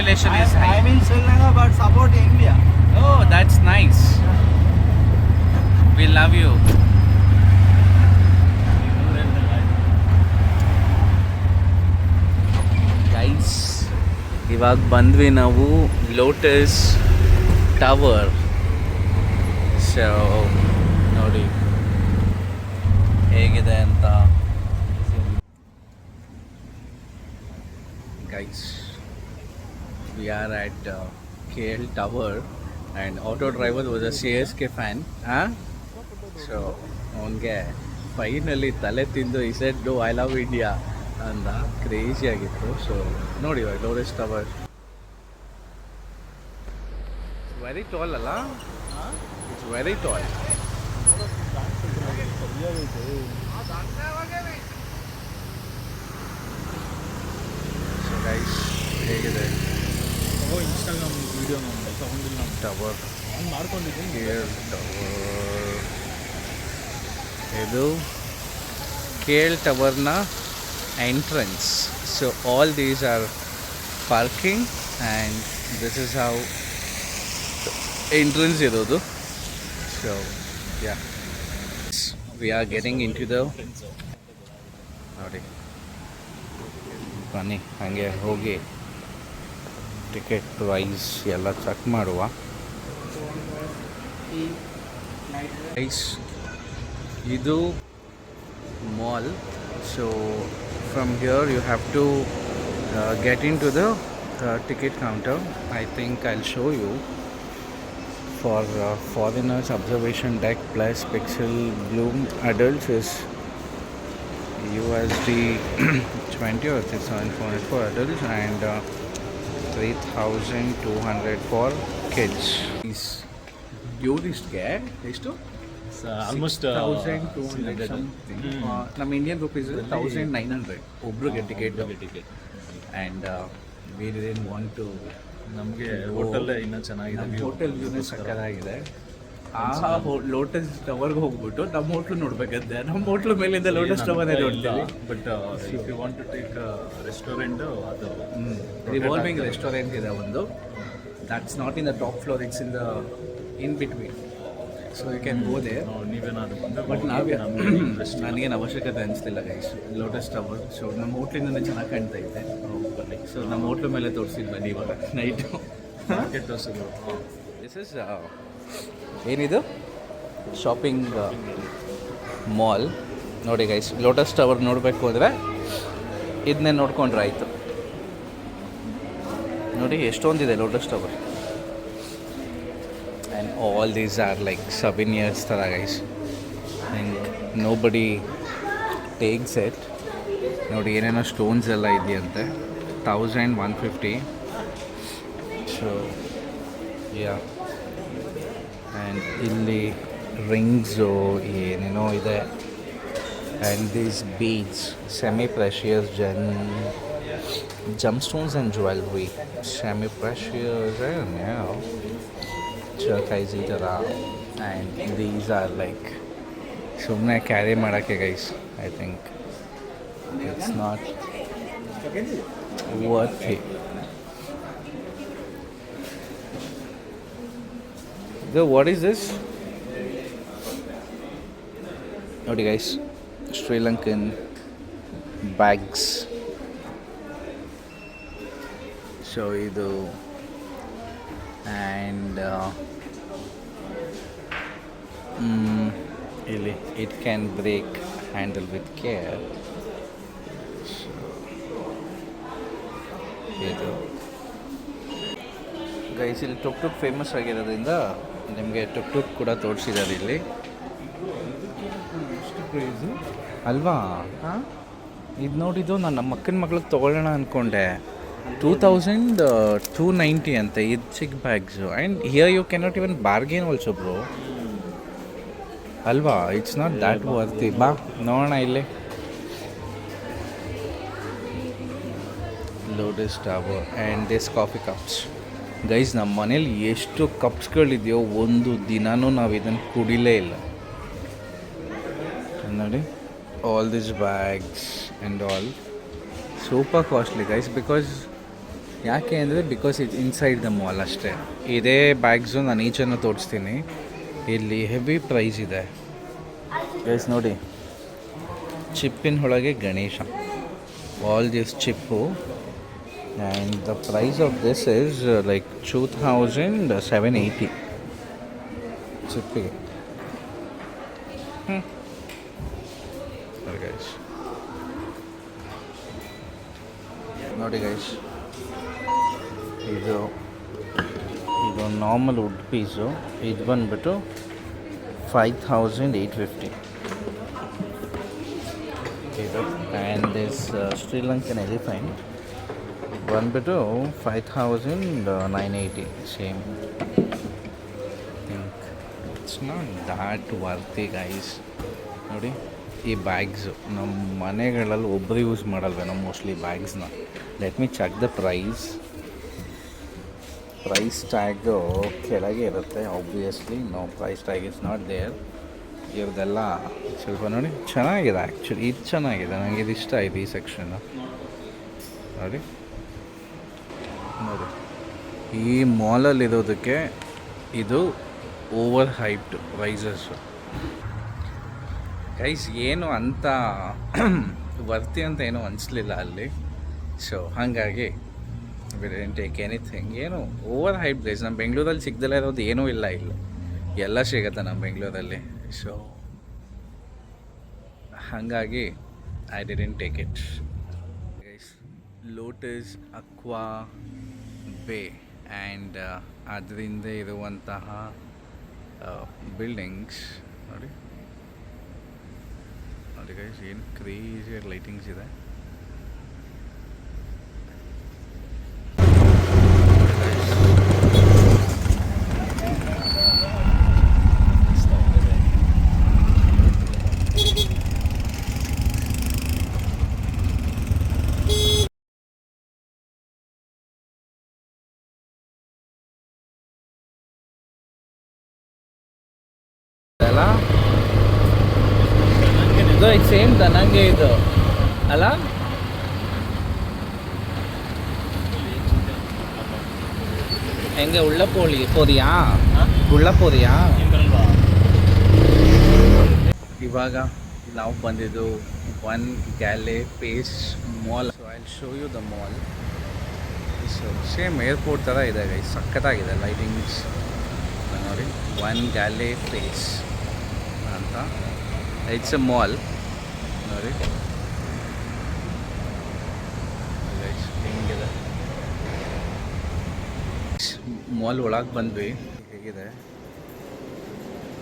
population is high. I'm in Sri Lanka but support India. Oh, that's nice. We love you. Guys ಇವಾಗ ಬಂದ್ವಿ ನಾವು lotus tower. So ನೋಡಿ ಹೇಗಿದೆ ಅಂತ. Guys we are at KL Tower and auto driver was a CSK fan. So ಅವನಿಗೆ finally ತಲೆ ತಿಂದು ಈ said do I love India ಅಂದ. ಕ್ರೇಜಿ ಆಗಿತ್ತು. ಸೊ ನೋಡಿ ಇವಾಗ ಲೋಟಸ್ ಟವರ್ ವೆರಿ ಟಾಲ್ ಅಲ್ಲ, it's very tall. So guys ಹೇಗಿದೆ ಇನ್ಸ್ಟಾಗ್ರಾಮ್ ವಿಡಿಯೋ ತಗೊಂಡಿಲ್ಲ ಟವರ್? ಮಾಡ್ಕೊಂಡಿದ್ದೀನಿ. ಟವರ್ ಇದು KL ಟವರ್ನ entrance. So all these are parking and this is how entrance ಇರೋದು. So ya we are getting in to the ನೋಡಿ ಬನ್ನಿ ಹಾಗೆ ಹೋಗಿ ಟಿಕೆಟ್ ಪ್ರೈಸ್ ಎಲ್ಲ ಚೆಕ್ ಮಾಡುವ. ಇದು mall. So from here you have to get in to the ticket counter. I think I'll show you. For foreigners, observation deck plus pixel bloom adults is USD 20 or 6,400 for adults and 3,200 for kids. Is ಟೂರಿಸ್ಟ್ಗೆ ಎಷ್ಟು? Almost 1,200 something. ನಮ್ಮ Indian rupees 1,900 ಒಬ್ರಿಗೆ ticket. And we didn't want to. ನಮಗೆ ಹೋಟೆಲ್ಲೇ ಇನ್ನೂ ಚೆನ್ನಾಗಿದೆ. Hotel ವ್ಯೂನೇ ಸಕ್ಕತ್ತಾಗಿದೆ. ಆ ಲೋಟಸ್ ಟವರ್ಗೆ ಹೋಗ್ಬಿಟ್ಟು ನಮ್ಮ ಹೋಟ್ಲು ನೋಡ್ಬೇಕಂತೆ. ನಮ್ಮ ಹೋಟ್ಲು ಮೇಲಿಂದ ಲೋಟಸ್ ಟವರೇ ನೋಡ್ತೀವಿ. But if you want to take restaurant, ಅದು ರಿವಾಲ್ವಿಂಗ್ ರೆಸ್ಟೋರೆಂಟ್ ಇದೆ ಒಂದು. That's not in the top floor, it's in the in between. So you can go there. ನೀವೇನಾದ್ರು ಬಂದರೆ ಬಟ್ ನನಗೇನು ಅವಶ್ಯಕತೆ ಅನಿಸ್ತಿಲ್ಲ ಗೈಸ್ ಲೋಟಸ್ ಟವರ್. ಸೊ ನಮ್ಮ ಹೋಟ್ಲಿಂದನೇ ಚೆನ್ನಾಗಿ ಕಾಣ್ತಾ ಇದೆ. ಸೊ ನಮ್ಮ ಹೋಟ್ಲು ಮೇಲೆ ತೋರಿಸಿದ್ದು ಬನ್ನಿ ಇವಾಗ ನೈಟು. ಮಾರ್ಕೆಟ್ ತೋರಿಸಿದ್ರು. ದಿಸ್ ಇಸ್ ಏನಿದು ಶಾಪಿಂಗ್ ಮಾಲ್. ನೋಡಿ ಗೈಸ್, ಲೋಟಸ್ ಟವರ್ ನೋಡಬೇಕು ಅಂದರೆ ಇದನ್ನೇ ನೋಡ್ಕೊಂಡ್ರೆ ಆಯಿತು. ನೋಡಿ ಎಷ್ಟೊಂದಿದೆ Lotus Tower. And all these are like souvenirs ಥರ guys. And nobody takes it. ನೋಡಿ ಏನೇನೋ ಸ್ಟೋನ್ಸ್ ಎಲ್ಲ ಇದೆಯಂತೆ. 1,150. So ya. ಆ್ಯಂಡ್ ಇಲ್ಲಿ ರಿಂಗ್ಸು ಏನೇನೋ ಇದೆ. And these beads, semi precious gemstones and jewelry, semi precious and turquoise ಥರ. And these are like ಸುಮ್ಮನೆ ಕ್ಯಾರಿ ಮಾಡೋಕ್ಕೆ guys. I think it's not worth it. ಇದು ವಾಟ್ ಈಸ್ ದಿಸ್? ನೋಡಿ guys, Sri Lankan bags. So ಇದು and ಇಲ್ಲಿ it can break handle with care. ಇದು guys ಇಲ್ಲಿ tuk tuk famous ಆಗಿರೋದ್ರಿಂದ ನಿಮಗೆ ಟುಕ್ ಟುಕ್ ಕೂಡ ತೋರಿಸಿದ್ದಾರೆ ಇಲ್ಲಿ. ಎಷ್ಟು ಪ್ರೈಸು ಅಲ್ವಾ? ಇದು ನೋಡಿದ್ದು ನಾನು ನಮ್ಮ ಅಕ್ಕನ ಮಗಳಿಗೆ ತೊಗೊಳ್ಳೋಣ ಅಂದ್ಕೊಂಡೆ. 2,290 ಅಂತೆ ಇದು ಚಿಕ್ಕ bags. And here you cannot even bargain also bro ಅಲ್ವಾ? It's not that worthy. ಬಾ ನೋಡೋಣ ಇಲ್ಲಿ. Lotus Tower and this coffee cups. Guys ನಮ್ಮ ಮನೇಲಿ ಎಷ್ಟು ಕಪ್ಸ್ಗಳಿದೆಯೋ ಒಂದು ದಿನವೂ ನಾವು ಇದನ್ನು ಕುಡಿಲೇ ಇಲ್ಲ. ನೋಡಿ all this bags and all super costly guys, because ಯಾಕೆ ಅಂದರೆ ಬಿಕಾಸ್ ಇದು ಇನ್ಸೈಡ್ ದ ಮಾಲ್ ಅಷ್ಟೇ. ಇದೇ ಬ್ಯಾಗ್ಸು ನಾನು ಈಚೆನೂ ತೋರಿಸ್ತೀನಿ. ಇಲ್ಲಿ ಹೆವಿ ಪ್ರೈಸ್ ಇದೆ ಗೈಸ್. ನೋಡಿ, ಚಿಪ್ಪಿನ ಒಳಗೆ ಗಣೇಶ, ಆಲ್ ದಿಸ್ ಚಿಪ್ಪು. And the price of this is like 2780 ಚಿಪ್ಪಿಗೆ. ಗೈಸ್ ನೋಡಿ ಗೈಸ್, ಇದು ನಾರ್ಮಲ್ ವುಡ್ ಪೀಸು. ಇದು ಬಂದುಬಿಟ್ಟು 5850 ಇದು. ಆ್ಯಂಡ್ ದಿಸ್ ಶ್ರೀಲಂಕನ್ ಎಲಿಫೆಂಟ್ ಬಂದುಬಿಟ್ಟು 5980 same. Think it's not that worthy guys. ನೋಡಿ, ಈ ಬ್ಯಾಗ್ಸು ನಮ್ಮ ಮನೆಗಳಲ್ಲಿ ಒಬ್ಬರು ಯೂಸ್ ಮಾಡಲ್ವೇನೋ ಮೋಸ್ಟ್ಲಿ ಬ್ಯಾಗ್ಸ್ನ. Let me check the price tag ಕೆಳಗೆ ಇರುತ್ತೆ obviously. No price tag is not there. ಇವ್ರದ್ದೆಲ್ಲ ಸ್ವಲ್ಪ ನೋಡಿ ಚೆನ್ನಾಗಿದೆ ಆ್ಯಕ್ಚುಲಿ. ಇದು ಚೆನ್ನಾಗಿದೆ, ನನಗೆ ಇದು ಇಷ್ಟ ಆಯಿತು ಈ ಸೆಕ್ಷನ್ನು. ನೋಡಿ ಈ ಮಾಲಲ್ಲಿರೋದಕ್ಕೆ ಇದು ಓವರ್ ಹೈಪ್ಡ್ ಪ್ರೈಸಸ್ಸು ಗೈಸ್. ಏನು ಅಂತ ವರ್ತಿ ಅಂತ ಏನೂ ಅನಿಸ್ಲಿಲ್ಲ ಅಲ್ಲಿ. ಸೊ ಹಾಗಾಗಿ ವಿ ಡಿಡ್ಂಟ್ ಟೇಕ್ ಎನಿಥಿಂಗ್. ಏನು ಓವರ್ ಹೈಪ್ ಗೈಸ್. ನಮ್ಮ ಬೆಂಗಳೂರಲ್ಲಿ ಸಿಗ್ದಲೇ ಇರೋದು ಏನೂ ಇಲ್ಲ ಇಲ್ಲಿ, ಎಲ್ಲ ಸಿಗುತ್ತೆ ನಮ್ಮ ಬೆಂಗಳೂರಲ್ಲಿ. ಸೊ ಹಾಗಾಗಿ I didn't take it guys. Lotus aqua ಬೇ ಆ್ಯಂಡ್ ಅದರಿಂದ ಇರುವಂತಹ ಬಿಲ್ಡಿಂಗ್ಸ್ ನೋಡಿ ಗೈಸ್, ಏನು ಕ್ರೇಜಿಯಾಗಿ ಲೈಟಿಂಗ್ಸ್ ಇದೆ. ಇದು ಸೇಮ್ ನನಗೆ ಇದು ಅಲ್ಲ. ಹೆಂಗೆ ಪೋರಿಯಾ ಇವಾಗ ನಾವು ಬಂದಿದ್ದು One Galle Face Mall. So I will show you the mall. So same airport ಥರ ಇದೆ ಗೈಸ್, ಸಖತ್ತಾಗಿದೆ ಲೈಟಿಂಗ್ಸ್ ನೋಡಿ. ಒನ್ ಗ್ಯಾಲೆ ಪೇಸ್ ಅಂತ ಇಟ್ಸ್ ಎ ಮಾಲ್ ನೋಡಿ ಹೆಂಗಿದೆ. ಮಾಲ್ ಒಳಗೆ ಬಂದ್ವಿ, ಹೇಗಿದೆ.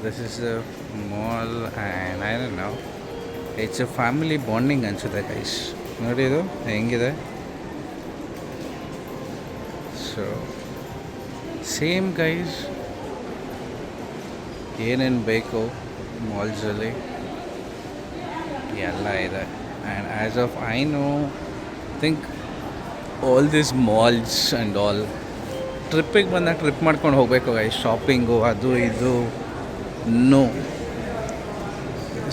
This is a mall and I don't know, it's a family bonding ಅನಿಸುತ್ತೆ ಗೈಸ್. ನೋಡಿ ಇದು ಹೆಂಗಿದೆ. ಸೊ ಸೇಮ್ ಗೈಸ್, ಏನೇನು ಬೇಕು ಮಾಲ್ಸಲ್ಲಿ ಎಲ್ಲ ಇದೆ. And as of I know think all this malls and all ಟ್ರಿಪ್ಪಿಗೆ ಬಂದಾಗ ಟ್ರಿಪ್ ಮಾಡ್ಕೊಂಡು ಹೋಗಬೇಕು ಗೈಸ್, ಶಾಪಿಂಗು ಅದು ಇದು ನೋ.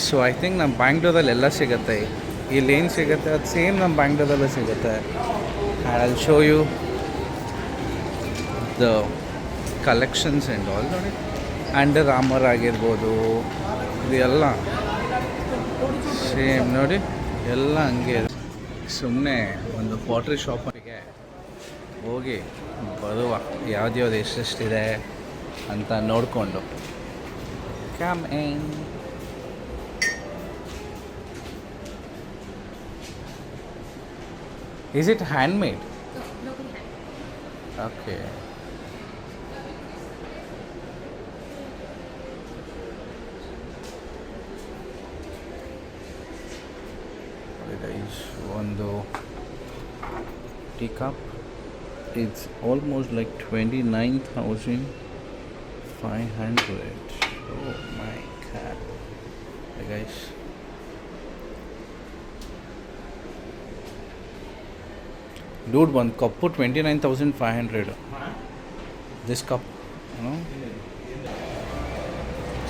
ಸೊ ಐ ಥಿಂಕ್ ನಮ್ಮ ಬ್ಯಾಂಗ್ಳೂರಲ್ಲಿ ಎಲ್ಲ ಸಿಗುತ್ತೆ. ಇಲ್ಲೇನು ಸಿಗುತ್ತೆ ಅದು ಸೇಮ್ ನಮ್ಮ ಬ್ಯಾಂಗ್ಳೂರಲ್ಲೂ ಸಿಗುತ್ತೆ. And I will show you the collections and all ನೋಡಿ. ಅಂಡರ್ ಆರ್ಮರ್ ಆಗಿರ್ಬೋದು, ಇದು ಎಲ್ಲ ಸೇಮ್ ನೋಡಿ, ಎಲ್ಲ ಹಂಗೆ. ಸುಮ್ಮನೆ ಒಂದು ಪಾಟ್ರಿ ಶಾಪಿಗೆ ಹೋಗಿ ಬರುವ, ಯಾವ್ದು ಎಷ್ಟೆಷ್ಟಿದೆ ಅಂತ ನೋಡಿಕೊಂಡು come in. Is it handmade? Locally handmade. Okay. Guys, ಒಂದು teacup. It's almost like 29,500. Oh my god. Hey guys. Dude, one cup 29,500. This cup, you know.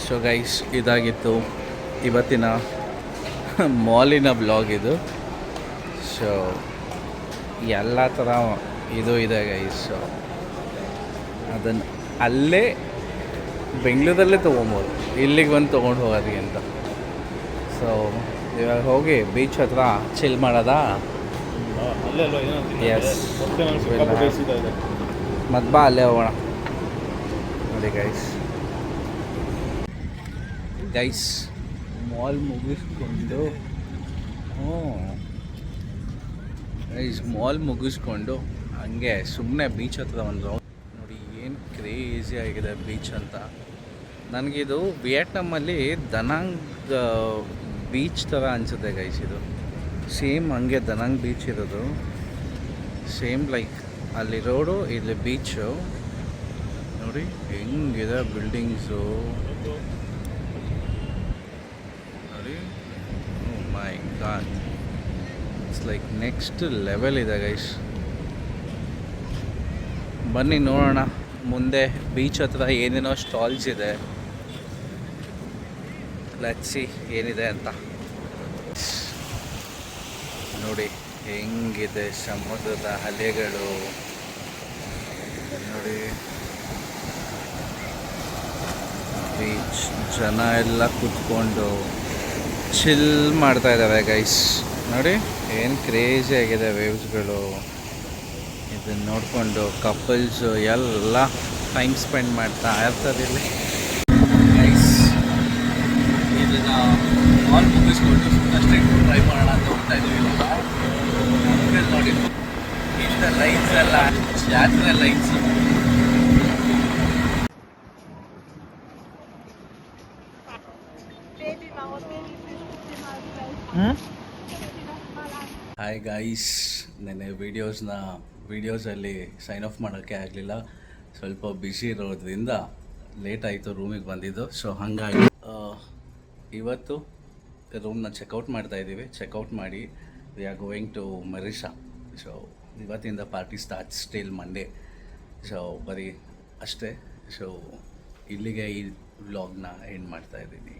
So guys, ಇದಾಗಿತ್ತು ಇವತ್ತಿನ ಮಾಲಿನ ಬ್ಲಾಗ್ ಇದು. ಸೊ ಎಲ್ಲ ಥರ ಇದು ಇದೆ ಗೈಸ್. ಅದನ್ನು ಅಲ್ಲೇ ಬೆಂಗಳೂರಲ್ಲೇ ತೊಗೊಬೋದು, ಇಲ್ಲಿಗೆ ಬಂದು ತೊಗೊಂಡು ಹೋಗೋದಕ್ಕೆ ಅಂತ. ಸೊ ಇವಾಗ ಹೋಗಿ ಬೀಚ್ ಹತ್ರ ಚಿಲ್ ಮಾಡೋದಾ? ಎಸ್, ಮತ್ತೆ ಬಾ ಅಲ್ಲೇ ಹೋಗೋಣ. ನೋಡಿ ಗೈಸ್ ಮಾಲ್ ಮುಗಿಸ್ಕೊಂಡು ಮಾಲ್ ಮುಗಿಸ್ಕೊಂಡು ಹಂಗೆ ಸುಮ್ಮನೆ ಬೀಚ್ ಹತ್ರ ಒಂದು ರೌಂಡ್. ನೋಡಿ ಏನು ಕ್ರೇಜಿ ಆಗಿದೆ ಬೀಚ್ ಅಂತ. ನನಗಿದು ವಿಯೆಟ್ನಾಮಲ್ಲಿ ದನಾಂಗ್ ಬೀಚ್ ಥರ ಅನಿಸುತ್ತೆ ಗೈಸ್. ಇದು ಸೇಮ್ ಹಂಗೆ ದನಾಂಗ್ ಬೀಚ್ ಇರೋದು, ಸೇಮ್ ಲೈಕ್ ಅಲ್ಲಿ ರೋಡು ಇಲ್ಲಿ ಬೀಚು. ನೋಡಿ ಹೆಂಗಿದೆ ಬಿಲ್ಡಿಂಗ್ಸು ನೋಡಿ. My God, it's like next level ಇದೆ ಗೈಸ್. ಬನ್ನಿ ನೋಡೋಣ ಮುಂದೆ ಬೀಚ್ ಹತ್ರ ಏನೇನೋ ಸ್ಟಾಲ್ಸ್ ಇದೆ. ಲೆಟ್ಸ್ ಸಿ ಏನಿದೆ ಅಂತ. ನೋಡಿ ಹೆಂಗಿದೆ ಸಮುದ್ರದ ಅಲೆಗಳು. ನೋಡಿ ಬೀಚ್, ಜನ ಎಲ್ಲ ಕೂತ್ಕೊಂಡು ಚಿಲ್ ಮಾಡ್ತಾ ಇದ್ದಾರೆ ಗೈಸ್. ನೋಡಿ ಏನು ಕ್ರೇಜಿ ಆಗಿದೆ ವೇವ್ಸ್ಗಳು. ಇದನ್ನು ನೋಡಿಕೊಂಡು ಕಪಲ್ಸು ಎಲ್ಲ ಟೈಮ್ ಸ್ಪೆಂಡ್ ಮಾಡ್ತಾ ಇರ್ತಾರೆ ಇಲ್ಲಿ ಗೈಸ್. ಇದನ್ನು ಮಾಲ್ ಮುಗಿಸ್ಕೊಂಡು ಅಷ್ಟೇ ಟ್ರೈ ಮಾಡೋಣ ಅಂತ ಹೋಗ್ತಾ ಇದ್ದೀವಿ ಇವಾಗ. ನೋಡಿ ಇಂಥ ಲೈಟ್ಸ್ ಎಲ್ಲ ಜಾತ್ರೆ ಲೈಟ್ಸು. ಹಾಯ್ ಗಾಯ್ಸ್, ನೆನ್ನೆ ವೀಡಿಯೋಸಲ್ಲಿ ಸೈನ್ ಆಫ್ ಮಾಡೋಕ್ಕೆ ಆಗಲಿಲ್ಲ. ಸ್ವಲ್ಪ ಬ್ಯುಸಿ ಇರೋದ್ರಿಂದ ಲೇಟ್ ಆಯಿತು ರೂಮಿಗೆ ಬಂದಿದ್ದು. ಸೊ ಹಾಗಾಗಿ ಇವತ್ತು ರೂಮ್ನ ಚೆಕ್ಔಟ್ ಮಾಡ್ತಾಯಿದ್ದೀವಿ. ಚೆಕ್ಔಟ್ ಮಾಡಿ ವಿ ಆರ್ ಗೋಯಿಂಗ್ ಟು ಮೆರಿಷಾ. ಸೊ ಇವತ್ತಿಂದ party starts till Monday. So ಬರೀ ಅಷ್ಟೇ. ಸೊ ಇಲ್ಲಿಗೆ ಈ ವ್ಲಾಗ್ನ ಎಂಡ್ ಮಾಡ್ತಾಯಿದ್ದೀನಿ.